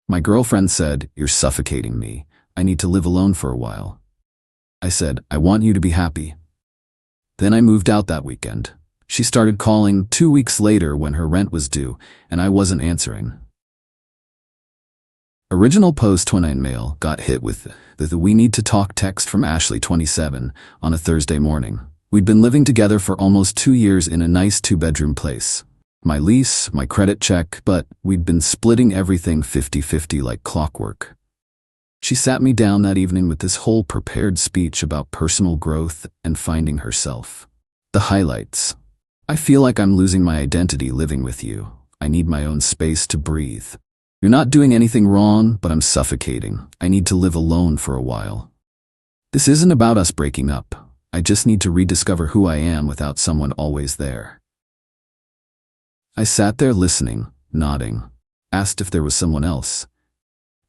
My girlfriend said, "You're suffocating me. I need to live alone for a while." I said, "I want you to be happy." Then I moved out that weekend. She started calling 2 weeks later when her rent was due, and I wasn't answering. Original post 29 mail got hit with the "We need to talk" text from Ashley, 27, on a Thursday morning. We'd been living together for almost 2 years in a nice 2-bedroom place. My lease, my credit check, but we'd been splitting everything 50-50 like clockwork. She sat me down that evening with this whole prepared speech about personal growth and finding herself. The highlights. "I feel like I'm losing my identity living with you. I need my own space to breathe. You're not doing anything wrong, but I'm suffocating. I need to live alone for a while. This isn't about us breaking up. I just need to rediscover who I am without someone always there." I sat there listening, nodding, asked if there was someone else.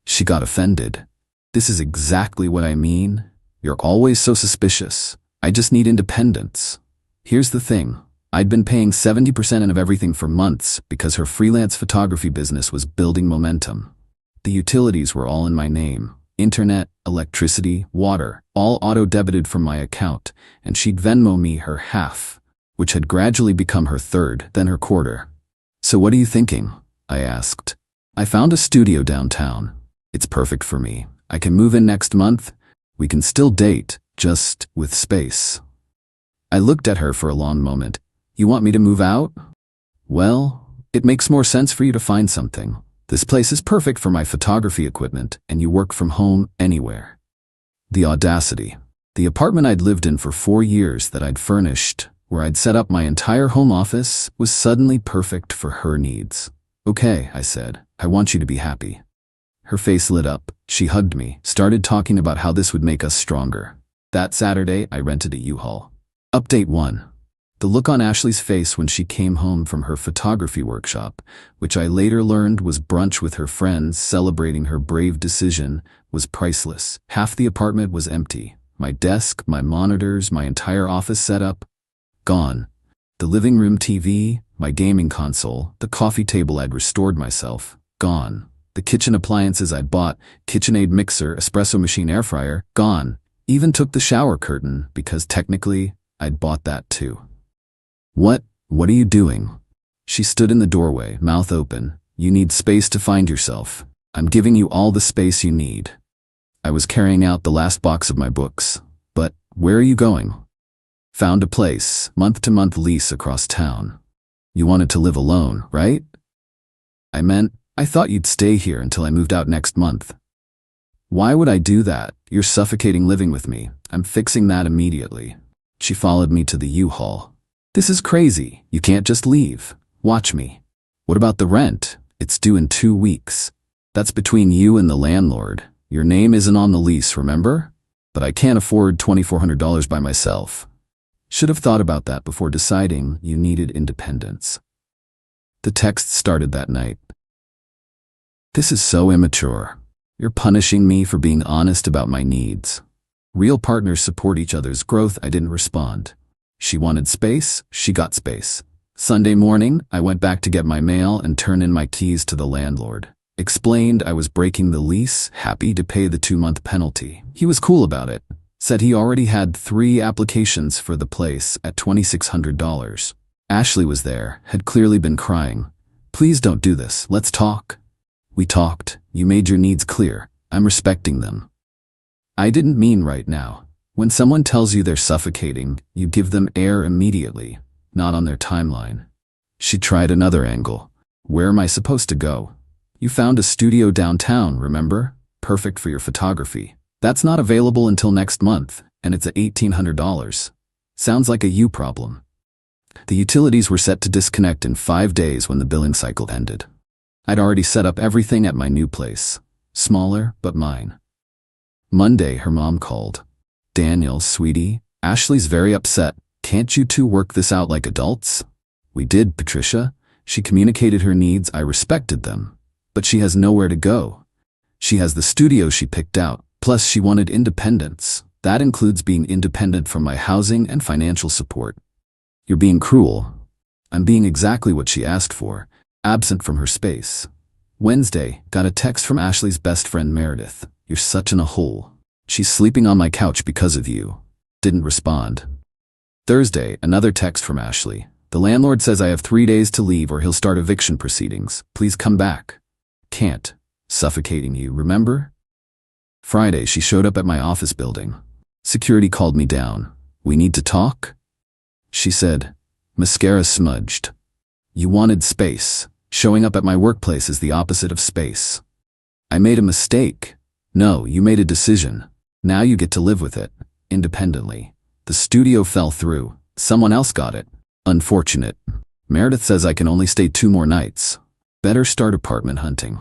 She got offended. "This is exactly what I mean. You're always so suspicious. I just need independence." Here's the thing. I'd been paying 70% of everything for months because her freelance photography business was building momentum. The utilities were all in my name. Internet, electricity, water, all auto-debited from my account, and she'd Venmo me her half, which had gradually become her third, then her quarter. "So what are you thinking?" I asked. "I found a studio downtown. It's perfect for me. I can move in next month. We can still date, just with space." I looked at her for a long moment. "You want me to move out?" "Well, it makes more sense for you to find something. This place is perfect for my photography equipment, and you work from home anywhere." The audacity. The apartment I'd lived in for 4 years that I'd furnished, where I'd set up my entire home office, was suddenly perfect for her needs. "Okay," I said, "I want you to be happy." Her face lit up. She hugged me, started talking about how this would make us stronger. That Saturday, I rented a U-Haul. Update 1. The look on Ashley's face when she came home from her photography workshop, which I later learned was brunch with her friends celebrating her brave decision, was priceless. Half the apartment was empty. My desk, my monitors, my entire office setup, gone. The living room TV, my gaming console, the coffee table I'd restored myself, gone. The kitchen appliances I'd bought, KitchenAid mixer, espresso machine, air fryer, gone. Even took the shower curtain, because technically, I'd bought that too. What are you doing?" She stood in the doorway, mouth open. "You need space to find yourself. I'm giving you all the space you need." I was carrying out the last box of my books. "But where are you going?" "Found a place, month-to-month lease across town." "You wanted to live alone, right?" "I meant, I thought you'd stay here until I moved out next month." "Why would I do that? You're suffocating living with me. I'm fixing that immediately." She followed me to the U-Haul. "This is crazy. You can't just leave. Watch me." "What about the rent? It's due in 2 weeks. That's between you and the landlord. Your name isn't on the lease, remember? But I can't afford $2,400 by myself." Should have thought about that before deciding you needed independence. The text started that night. "This is so immature. You're punishing me for being honest about my needs. Real partners support each other's growth." I didn't respond. She wanted space, she got space. Sunday morning, I went back to get my mail and turn in my keys to the landlord. Explained I was breaking the lease, happy to pay the 2-month penalty. He was cool about it. Said he already had 3 applications for the place at $2,600. Ashley was there, had clearly been crying. "Please don't do this, let's talk." We talked. "You made your needs clear. I'm respecting them." I didn't mean right now. When someone tells you they're suffocating, you give them air immediately, not on their timeline. She tried another angle. "Where am I supposed to go?" "You found a studio downtown, remember? Perfect for your photography. That's not available until next month, and it's at $1,800. Sounds like a you problem." The utilities were set to disconnect in 5 days when the billing cycle ended. I'd already set up everything at my new place. Smaller, but mine. Monday, her mom called. "Daniel, sweetie, Ashley's very upset. Can't you two work this out like adults?" "We did, Patricia. She communicated her needs, I respected them. But she has nowhere to go. She has the studio she picked out, plus she wanted independence. That includes being independent from my housing and financial support." "You're being cruel." "I'm being exactly what she asked for, absent from her space." Wednesday, got a text from Ashley's best friend Meredith. You're such in a hole. She's sleeping on my couch because of you. Didn't respond. Thursday, another text from Ashley. The landlord says I have 3 days to leave or he'll start eviction proceedings. Please come back. Can't. Suffocating you, remember? Friday, she showed up at my office building. Security called me down. We need to talk? She said, mascara smudged. You wanted space. Showing up at my workplace is the opposite of space. I made a mistake. No, you made a decision. Now you get to live with it, independently. The studio fell through. Someone else got it. Unfortunate. Meredith says I can only stay 2 more nights. Better start apartment hunting.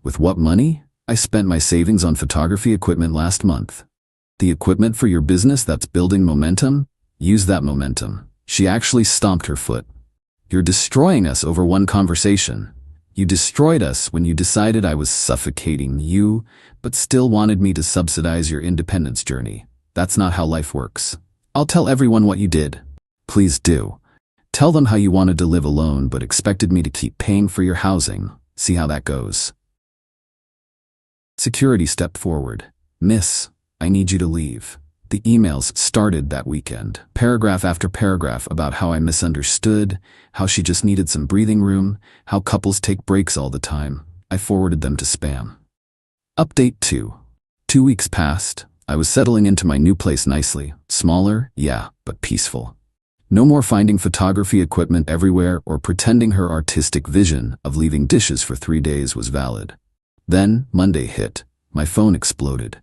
With what money? I spent my savings on photography equipment last month. The equipment for your business that's building momentum? Use that momentum. She actually stomped her foot. You're destroying us over one conversation. You destroyed us when you decided I was suffocating you, but still wanted me to subsidize your independence journey. That's not how life works. I'll tell everyone what you did. Please do. Tell them how you wanted to live alone but expected me to keep paying for your housing. See how that goes. Security stepped forward. Miss, I need you to leave. The emails started that weekend. Paragraph after paragraph about how I misunderstood, how she just needed some breathing room, how couples take breaks all the time. I forwarded them to spam. Update 2. 2 weeks passed. I was settling into my new place nicely. Smaller, yeah, but peaceful. No more finding photography equipment everywhere or pretending her artistic vision of leaving dishes for 3 days was valid. Then, Monday hit. My phone exploded.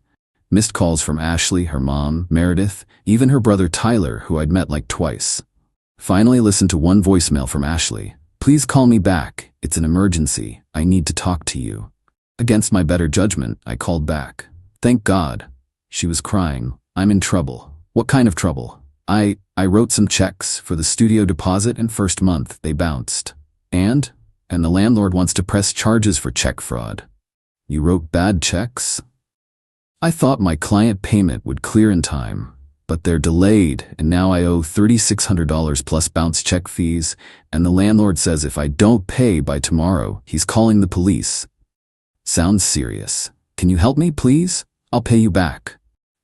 Missed calls from Ashley, her mom, Meredith, even her brother Tyler, who I'd met like twice. Finally listened to one voicemail from Ashley. Please call me back. It's an emergency. I need to talk to you. Against my better judgment, I called back. Thank God. She was crying. I'm in trouble. What kind of trouble? I wrote some checks for the studio deposit and first month. They bounced. And the landlord wants to press charges for check fraud. You wrote bad checks? I thought my client payment would clear in time, but they're delayed and now I owe $3,600 plus bounce check fees, and the landlord says if I don't pay by tomorrow, he's calling the police. Sounds serious. Can you help me, please? I'll pay you back.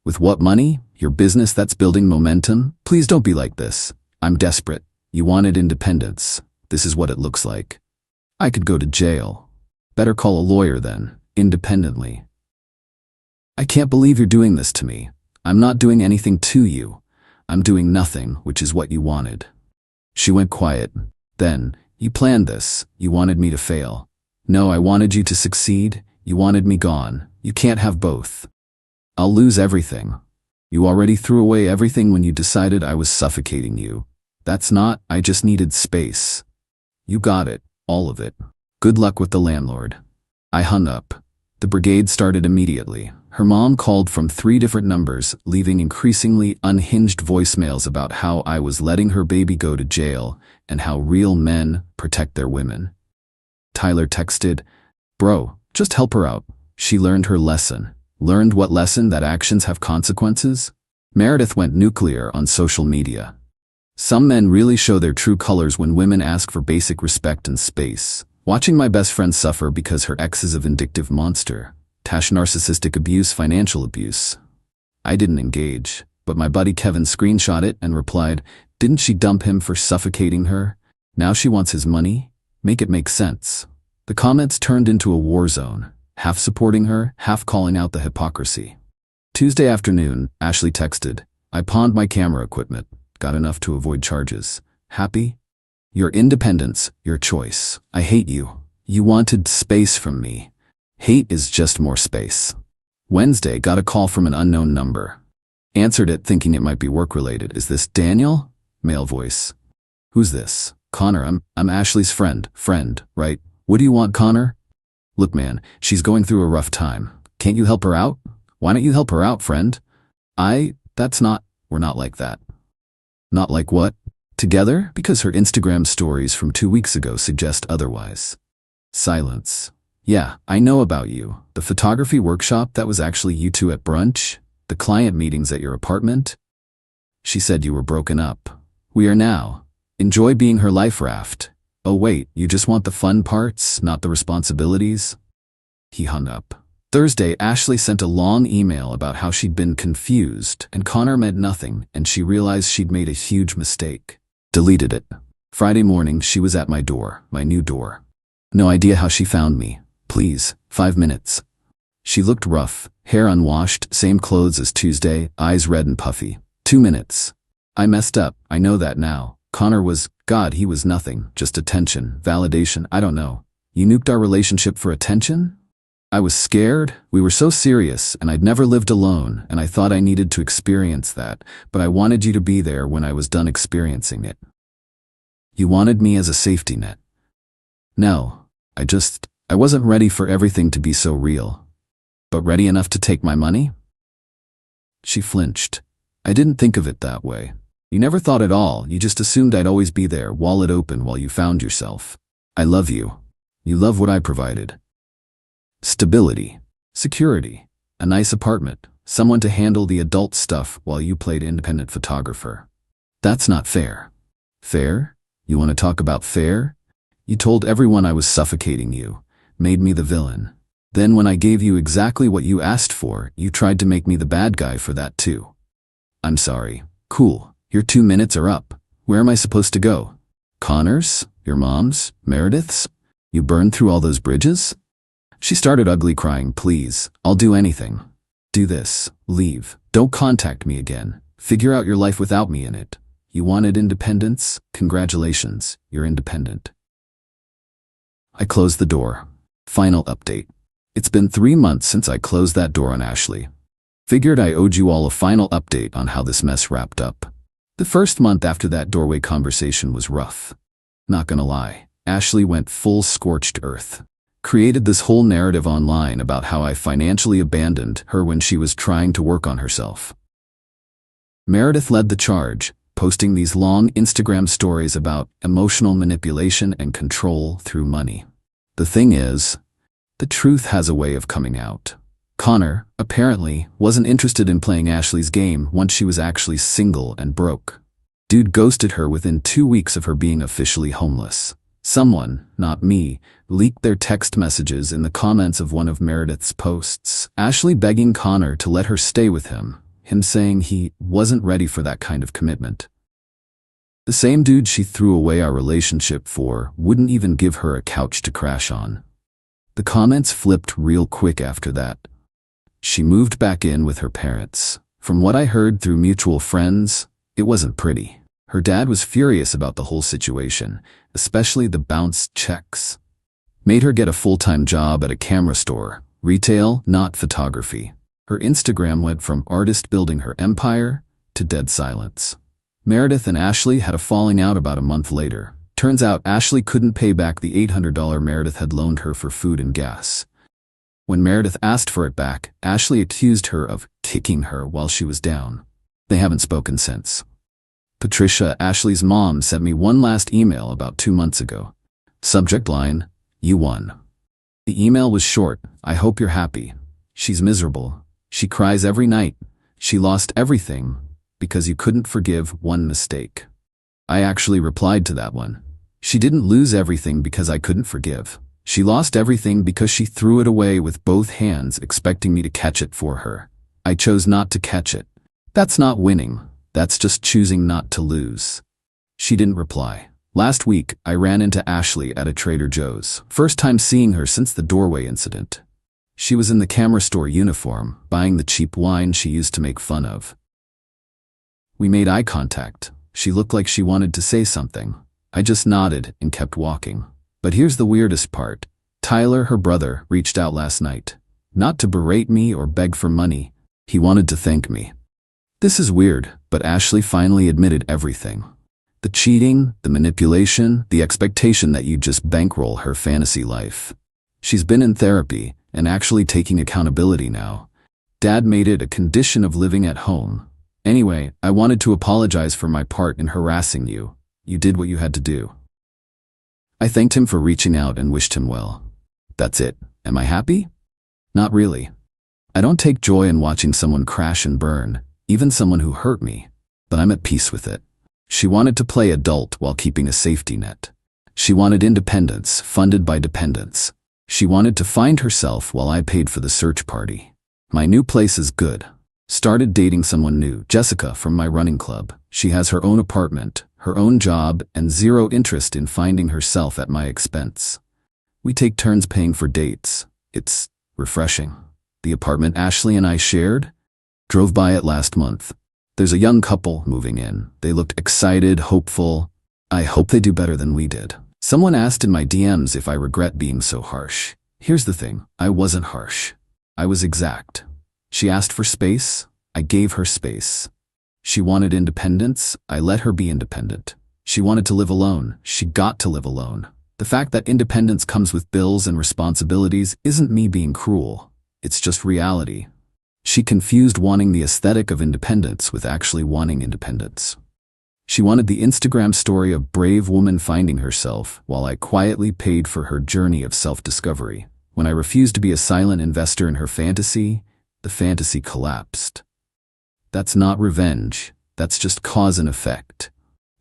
With what money? Your business that's building momentum? Please don't be like this. I'm desperate. You wanted independence. This is what it looks like. I could go to jail. Better call a lawyer then, independently. I can't believe you're doing this to me. I'm not doing anything to you. I'm doing nothing, which is what you wanted. She went quiet. Then, you planned this. You wanted me to fail. No, I wanted you to succeed. You wanted me gone. You can't have both. I'll lose everything. You already threw away everything when you decided I was suffocating you. That's not, I just needed space. You got it, all of it. Good luck with the landlord. I hung up. The brigade started immediately. Her mom called from 3 different numbers, leaving increasingly unhinged voicemails about how I was letting her baby go to jail and how real men protect their women. Tyler texted, Bro, just help her out. She learned her lesson. Learned what lesson? That actions have consequences? Meredith went nuclear on social media. Some men really show their true colors when women ask for basic respect and space. Watching my best friend suffer because her ex is a vindictive monster. Tash narcissistic abuse, financial abuse. I didn't engage, but my buddy Kevin screenshot it and replied, didn't she dump him for suffocating her? Now she wants his money? Make it make sense. The comments turned into a war zone, half supporting her, half calling out the hypocrisy. Tuesday afternoon, Ashley texted, I pawned my camera equipment, got enough to avoid charges. Happy? Your independence, your choice. I hate you. You wanted space from me. Hate is just more space. Wednesday, got a call from an unknown number. Answered it thinking it might be work-related. Is this Daniel? Male voice. Who's this? Connor, I'm Ashley's friend. Friend, right? What do you want, Connor? Look, man, she's going through a rough time. Can't you help her out? Why don't you help her out, friend? We're not like that. Not like what? Together? Because her Instagram stories from 2 weeks ago suggest otherwise. Silence. Yeah, I know about you. The photography workshop that was actually you two at brunch? The client meetings at your apartment? She said you were broken up. We are now. Enjoy being her life raft. Oh wait, you just want the fun parts, not the responsibilities? He hung up. Thursday, Ashley sent a long email about how she'd been confused and Connor meant nothing and she realized she'd made a huge mistake. Deleted it. Friday morning, she was at my door, my new door. No idea how she found me. Please, 5 minutes. She looked rough, hair unwashed, same clothes as Tuesday, eyes red and puffy. 2 minutes. I messed up, I know that now. Connor was, God, he was nothing, just attention, validation, I don't know. You nuked our relationship for attention? I was scared, we were so serious, and I'd never lived alone, and I thought I needed to experience that, but I wanted you to be there when I was done experiencing it. You wanted me as a safety net. No, I wasn't ready for everything to be so real. But ready enough to take my money? She flinched. I didn't think of it that way. You never thought at all, you just assumed I'd always be there, wallet open while you found yourself. I love you. You love what I provided. Stability, security, a nice apartment, someone to handle the adult stuff while you played independent photographer. That's not fair. Fair? You want to talk about fair? You told everyone I was suffocating you, made me the villain. Then when I gave you exactly what you asked for, you tried to make me the bad guy for that too. I'm sorry. Cool. Your 2 minutes are up. Where am I supposed to go? Connor's? Your mom's? Meredith's? You burned through all those bridges? She started ugly crying. Please, I'll do anything. Do this. Leave. Don't contact me again. Figure out your life without me in it. You wanted independence? Congratulations, you're independent. I closed the door. Final update. It's been 3 months since I closed that door on Ashley. Figured I owed you all a final update on how this mess wrapped up. The first month after that doorway conversation was rough. Not gonna lie, Ashley went full scorched earth. Created this whole narrative online about how I financially abandoned her when she was trying to work on herself. Meredith led the charge, posting these long Instagram stories about emotional manipulation and control through money. The thing is, the truth has a way of coming out. Connor, apparently, wasn't interested in playing Ashley's game once she was actually single and broke. Dude ghosted her within 2 weeks of her being officially homeless. Someone, not me, leaked their text messages in the comments of one of Meredith's posts, Ashley begging Connor to let her stay with him saying he wasn't ready for that kind of commitment. The same dude she threw away our relationship for wouldn't even give her a couch to crash on. The comments flipped real quick after that. She moved back in with her parents. From what I heard through mutual friends, it wasn't pretty. Her dad was furious about the whole situation, especially the bounced checks. Made her get a full-time job at a camera store, retail, not photography. Her Instagram went from artist building her empire to dead silence. Meredith and Ashley had a falling out about a month later. Turns out Ashley couldn't pay back the $800 Meredith had loaned her for food and gas. When Meredith asked for it back, Ashley accused her of kicking her while she was down. They haven't spoken since. Patricia, Ashley's mom, sent me one last email about 2 months ago. Subject line, "You won." The email was short, "I hope you're happy." She's miserable. She cries every night. She lost everything because you couldn't forgive one mistake. I actually replied to that one. She didn't lose everything because I couldn't forgive. She lost everything because she threw it away with both hands, expecting me to catch it for her. I chose not to catch it. That's not winning. That's just choosing not to lose. She didn't reply. Last week, I ran into Ashley at a Trader Joe's. First time seeing her since the doorway incident. She was in the camera store uniform, buying the cheap wine she used to make fun of. We made eye contact. She looked like she wanted to say something. I just nodded and kept walking. But here's the weirdest part. Tyler, her brother, reached out last night. Not to berate me or beg for money. He wanted to thank me. This is weird, but Ashley finally admitted everything. The cheating, the manipulation, the expectation that you just bankroll her fantasy life. She's been in therapy and actually taking accountability now. Dad made it a condition of living at home. Anyway, I wanted to apologize for my part in harassing you. You did what you had to do. I thanked him for reaching out and wished him well. That's it. Am I happy? Not really. I don't take joy in watching someone crash and burn, even someone who hurt me, but I'm at peace with it. She wanted to play adult while keeping a safety net. She wanted independence, funded by dependence. She wanted to find herself while I paid for the search party. My new place is good. Started dating someone new, Jessica from my running club. She has her own apartment, her own job, and zero interest in finding herself at my expense. We take turns paying for dates. It's refreshing. The apartment Ashley and I shared? Drove by it last month. There's a young couple moving in. They looked excited, hopeful. I hope they do better than we did. Someone asked in my DMs if I regret being so harsh. Here's the thing, I wasn't harsh. I was exact. She asked for space, I gave her space. She wanted independence, I let her be independent. She wanted to live alone, she got to live alone. The fact that independence comes with bills and responsibilities isn't me being cruel. It's just reality. She confused wanting the aesthetic of independence with actually wanting independence. She wanted the Instagram story of brave woman finding herself, while I quietly paid for her journey of self-discovery. When I refused to be a silent investor in her fantasy, the fantasy collapsed. That's not revenge, that's just cause and effect.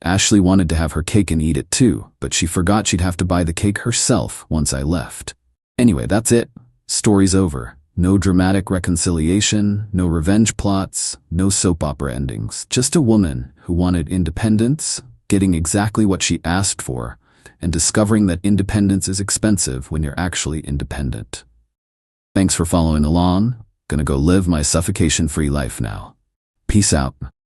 Ashley wanted to have her cake and eat it too, but she forgot she'd have to buy the cake herself once I left. Anyway, that's it. Story's over. No dramatic reconciliation, no revenge plots, no soap opera endings. Just a woman who wanted independence, getting exactly what she asked for, and discovering that independence is expensive when you're actually independent. Thanks for following along. Gonna go live my suffocation-free life now. Peace out.